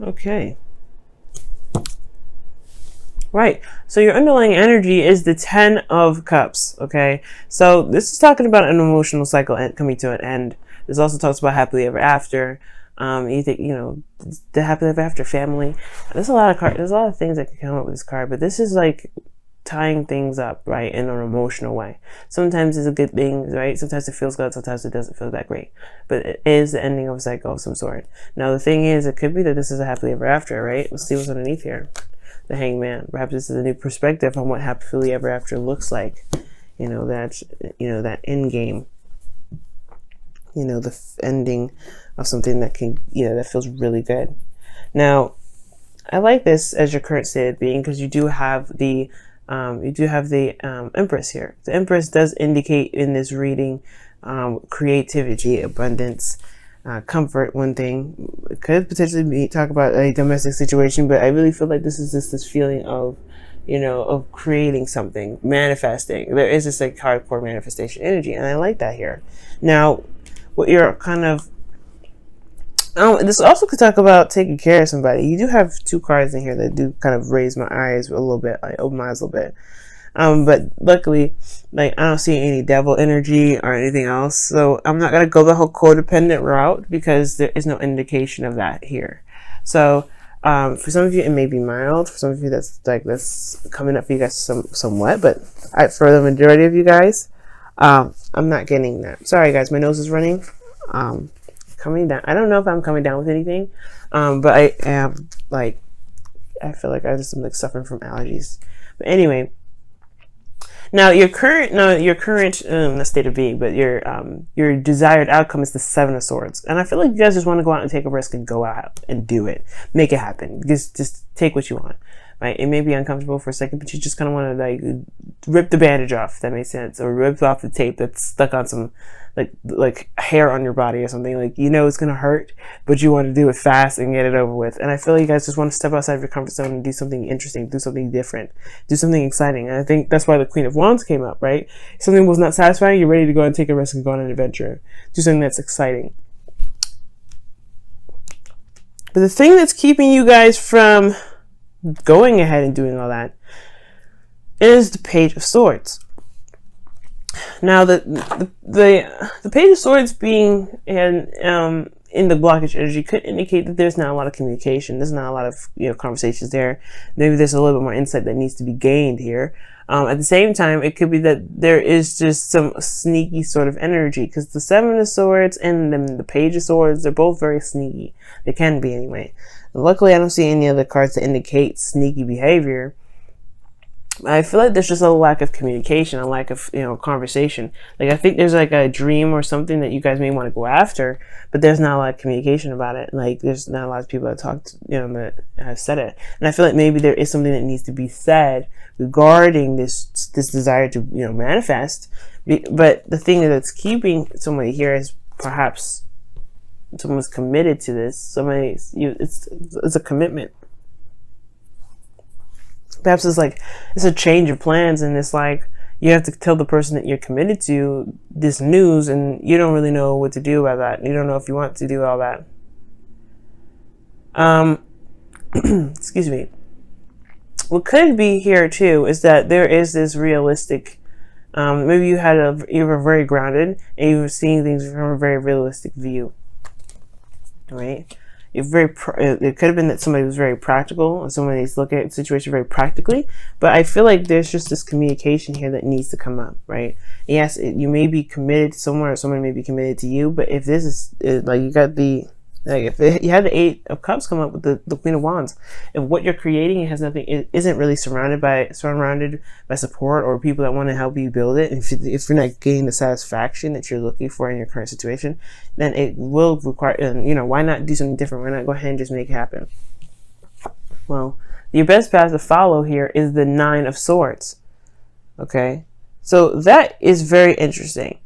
Okay. Right. So your underlying energy is the 10 of Cups. Okay. So this is talking about an emotional cycle coming to an end. This also talks about happily ever after. You think, the happily ever after family. There's a lot of cards. There's a lot of things that can come up with this card, but this is like tying things up, right, in an emotional way. Sometimes it's a good thing, right? Sometimes it feels good, sometimes it doesn't feel that great. But it is the ending of a cycle of some sort. Now, the thing is, it could be that this is a happily ever after, right? Let's see what's underneath here. The Hangman. Perhaps this is a new perspective on what happily ever after looks like. That end game. The ending of something that can, that feels really good. Now, I like this as your current state of being because you do have the Empress here. The Empress does indicate in this reading creativity, abundance, comfort. One thing it could potentially talk about a domestic situation, but I really feel like this is just this feeling of, of creating something, manifesting. There is this like hardcore manifestation energy, and I like that here. Now, what you're kind of this also could talk about taking care of somebody. You do have two cards in here that do kind of raise my eyes a little bit, like open my eyes a little bit. But luckily, like I don't see any devil energy or anything else, so I'm not gonna go the whole codependent route because there is no indication of that here. So for some of you it may be mild. For some of you that's coming up for you guys somewhat, but for the majority of you guys, I'm not getting that. Sorry guys, my nose is running. Coming down. I don't know if I'm coming down with anything, but I am I feel like I just am like suffering from allergies. But anyway, now your current not state of being, but your desired outcome is the Seven of Swords, and I feel like you guys just want to go out and take a risk and go out and do it, make it happen. Just take what you want. Right? It may be uncomfortable for a second, but you just kind of want to like rip the bandage off, if that makes sense, or rip off the tape that's stuck on some like hair on your body or something. Like it's gonna hurt, but you want to do it fast and get it over with. And I feel like you guys just want to step outside of your comfort zone and do something interesting, do something different, do something exciting. And I think that's why the Queen of Wands came up, right? Something was not satisfying, you're ready to go and take a risk and go on an adventure, do something that's exciting. But the thing that's keeping you guys from going ahead and doing all that is the Page of Swords. Now the Page of Swords being in the blockage energy could indicate that there's not a lot of communication. There's not a lot of conversations there. Maybe there's a little bit more insight that needs to be gained here. At the same time, it could be that there is just some sneaky sort of energy because the Seven of Swords and then the Page of Swords, they're both very sneaky. They can be anyway. Luckily, I don't see any other cards that indicate sneaky behavior. I feel like there's just a lack of communication, a lack of, conversation. Like, I think there's like a dream or something that you guys may want to go after, but there's not a lot of communication about it. Like, there's not a lot of people that talked, that have said it. And I feel like maybe there is something that needs to be said regarding this desire to, manifest. But the thing that's keeping somebody here is perhaps someone's committed to this. It's a commitment. Perhaps it's a change of plans, and it's like you have to tell the person that you're committed to this news, and you don't really know what to do about that. You don't know if you want to do all that. Excuse me. What could be here too is that there is this realistic. Maybe you were very grounded and you were seeing things from a very realistic view. Right? It could have been that somebody was very practical, or somebody's looking at the situation very practically, but I feel like there's just this communication here that needs to come up, right? Yes, you may be committed to someone, or someone may be committed to you, but if this is like you got you had the Eight of Cups come up with the Queen of Wands, if what you're creating it isn't really surrounded by support or people that want to help you build it, if you're not getting the satisfaction that you're looking for in your current situation, then it will require, why not do something different? Why not go ahead and just make it happen? Well, your best path to follow here is the Nine of Swords. Okay, so that is very interesting.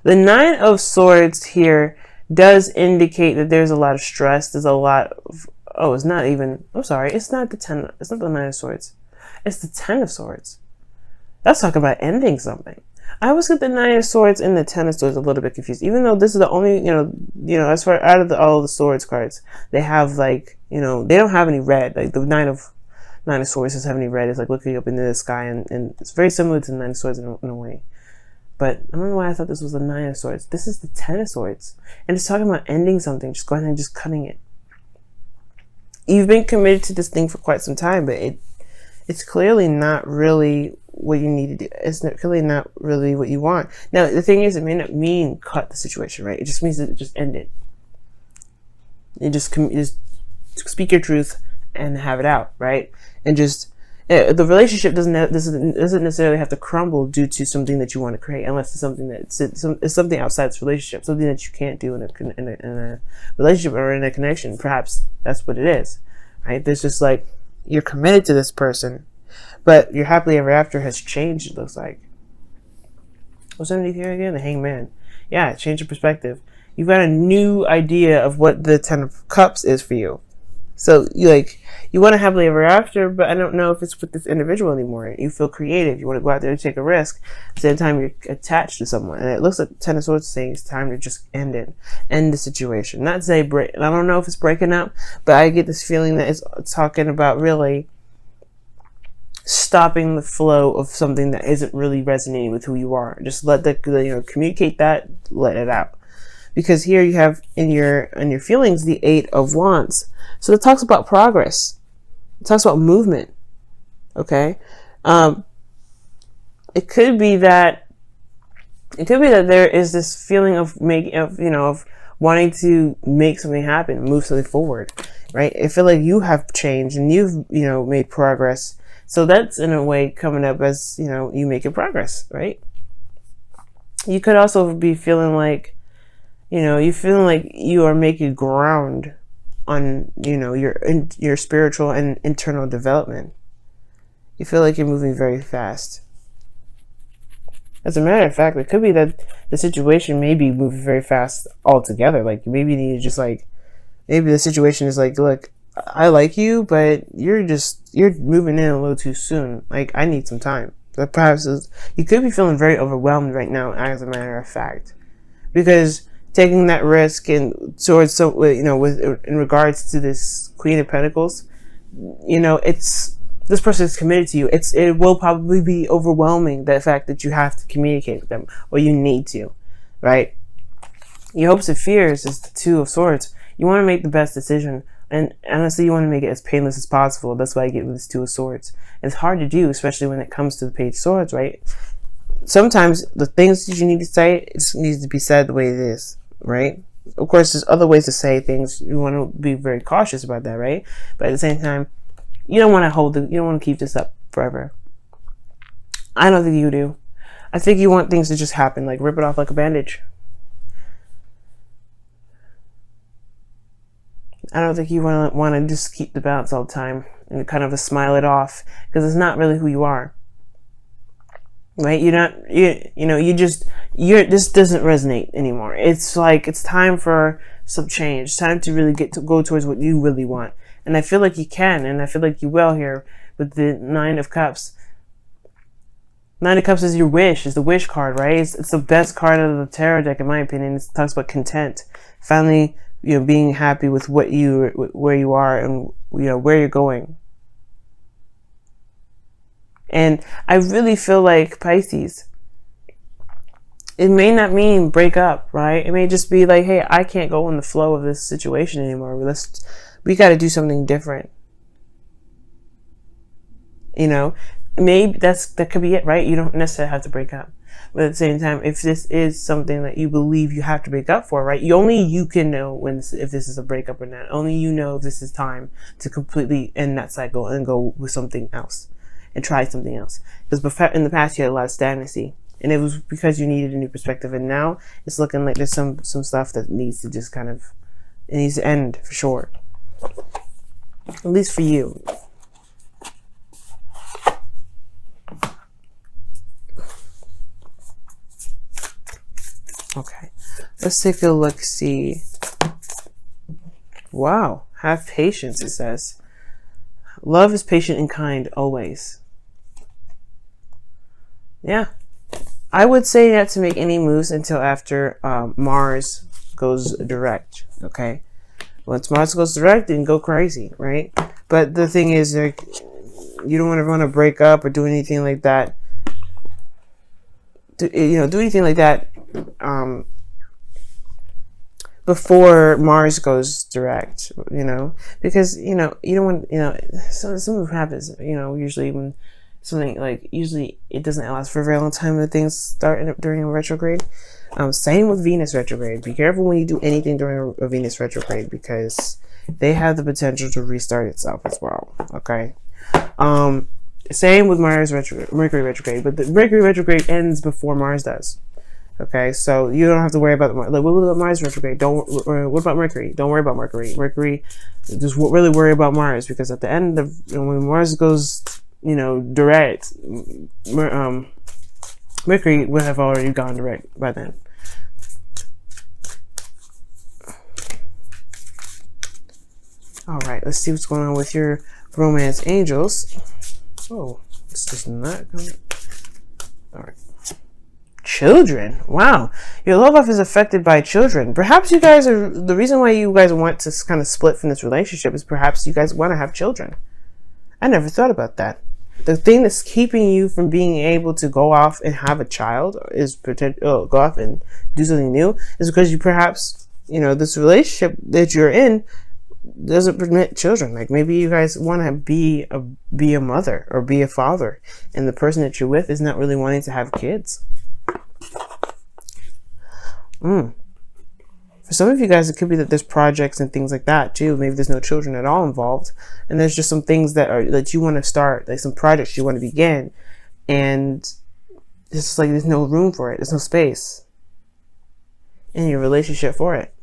The Nine of Swords here does indicate that there's a lot of stress. There's a lot of, it's not the Nine of Swords. It's the Ten of Swords. That's talking about ending something. I was with the Nine of Swords and the Ten of Swords a little bit confused, even though this is the only, as far out of all the Swords cards, they have like, they don't have any red. Like the Nine of Swords doesn't have any red. It's like looking up into the sky, and it's very similar to the Nine of Swords in a way. But I don't know why I thought this was the Nine of Swords. This is the Ten of Swords, and it's talking about ending something, just going ahead and just cutting it. You've been committed to this thing for quite some time, but it's clearly not really what you need to do. It's clearly not really what you want. Now, the thing is, it may not mean cut the situation, right? It just means that it just ended. You just speak your truth and have it out, right? And just the relationship doesn't necessarily have to crumble due to something that you want to create, unless it's something it's something outside this relationship, something that you can't do in a relationship or in a connection. Perhaps that's what it is, right? There's just like, you're committed to this person, but your happily ever after has changed, it looks like. What's underneath here again? The Hangman. Yeah, change your perspective. You've got a new idea of what the Ten of Cups is for you. So you want to happily ever after, but I don't know if it's with this individual anymore. You feel creative. You want to go out there and take a risk. At the same time, you're attached to someone. And it looks like Ten of Swords saying it's time to just end it. End the situation. Not say break. I don't know if it's breaking up, but I get this feeling that it's talking about really stopping the flow of something that isn't really resonating with who you are. Just let communicate that, let it out. Because here you have in your feelings the Eight of Wands. So it talks about progress. It talks about movement. Okay? It could be that there is this feeling of wanting to make something happen, move something forward, right? I feel like you have changed and you've made progress. So that's in a way coming up as you making progress, right? You could also be feeling like you feel like you are making ground on your spiritual and internal development. You feel like you're moving very fast. As a matter of fact, it could be that the situation may be moving very fast altogether. Like maybe you need to just maybe the situation is like, look, I like you, but you're moving in a little too soon. Like I need some time. But perhaps you could be feeling very overwhelmed right now, as a matter of fact, because taking that risk and towards in regards to this Queen of Pentacles, this person is committed to you. It will probably be overwhelming, the fact that you have to communicate with them, or you need to, right? Your hopes and fears is the Two of Swords. You want to make the best decision, and honestly, you want to make it as painless as possible. That's why I get with this Two of Swords. It's hard to do, especially when it comes to the Page of Swords, right? Sometimes the things that you need to say, it just needs to be said the way it is, right? Of course, there's other ways to say things. You want to be very cautious about that, right? But at the same time, you don't want to keep this up forever. I don't think you do. I think you want things to just happen, like rip it off like a bandage. I don't think you want to just keep the balance all the time and kind of smile it off, because it's not really who you are. Right? This doesn't resonate anymore. It's like, it's time for some change. It's time to really go towards what you really want. And I feel like you can, and I feel like you will here with the Nine of Cups. Nine of Cups is your wish. It's the wish card, right? It's the best card out of the tarot deck, in my opinion. It talks about content. Finally, being happy with where you are and where you're going. And I really feel like, Pisces, it may not mean break up, right? It may just be like, hey, I can't go in the flow of this situation anymore. We got to do something different. Maybe that could be it, right? You don't necessarily have to break up. But at the same time, if this is something that you believe you have to break up for, right? Only you can know if this is a breakup or not. Only you know if this is time to completely end that cycle and go with something else. And try something else. Because in the past you had a lot of stagnancy, and it was because you needed a new perspective. And now it's looking like there's some stuff that needs to just it needs to end for sure. At least for you. Okay, let's take a look. See. Wow, have patience. It says, love is patient and kind always. Yeah, I would say not to make any moves until after Mars goes direct. Okay, once Mars goes direct, then go crazy, right? But the thing is, like, you don't want to break up or do anything like that. Do anything like that before Mars goes direct, because you don't want, something happens, usually when usually it doesn't last for a very long time when things start during a retrograde. Same with Venus retrograde. Be careful when you do anything during a Venus retrograde, because they have the potential to restart itself as well. Okay. Same with Mercury retrograde, but the Mercury retrograde ends before Mars does. Okay, so you don't have to worry about what about Mars retrograde? What about Mercury? Don't worry about Mercury. Just really worry about Mars, because at the end of when Mars goes, direct, Mercury would have already gone direct by then. All right, let's see what's going on with your romance angels. Oh, it's just not coming. All right. Children. Wow. Your love life is affected by children. Perhaps you guys are, the reason why you guys want to kind of split from this relationship is perhaps you guys want to have children. I never thought about that. The thing that's keeping you from being able to go off and have a child go off and do something new is because you perhaps, this relationship that you're in doesn't permit children. Like maybe you guys want to be a mother or be a father, and the person that you're with is not really wanting to have kids. For some of you guys, it could be that there's projects and things like that too. Maybe there's no children at all involved, and there's just some things that you want to start, like some projects you want to begin, and it's just like there's no room for it. There's no space in your relationship for it.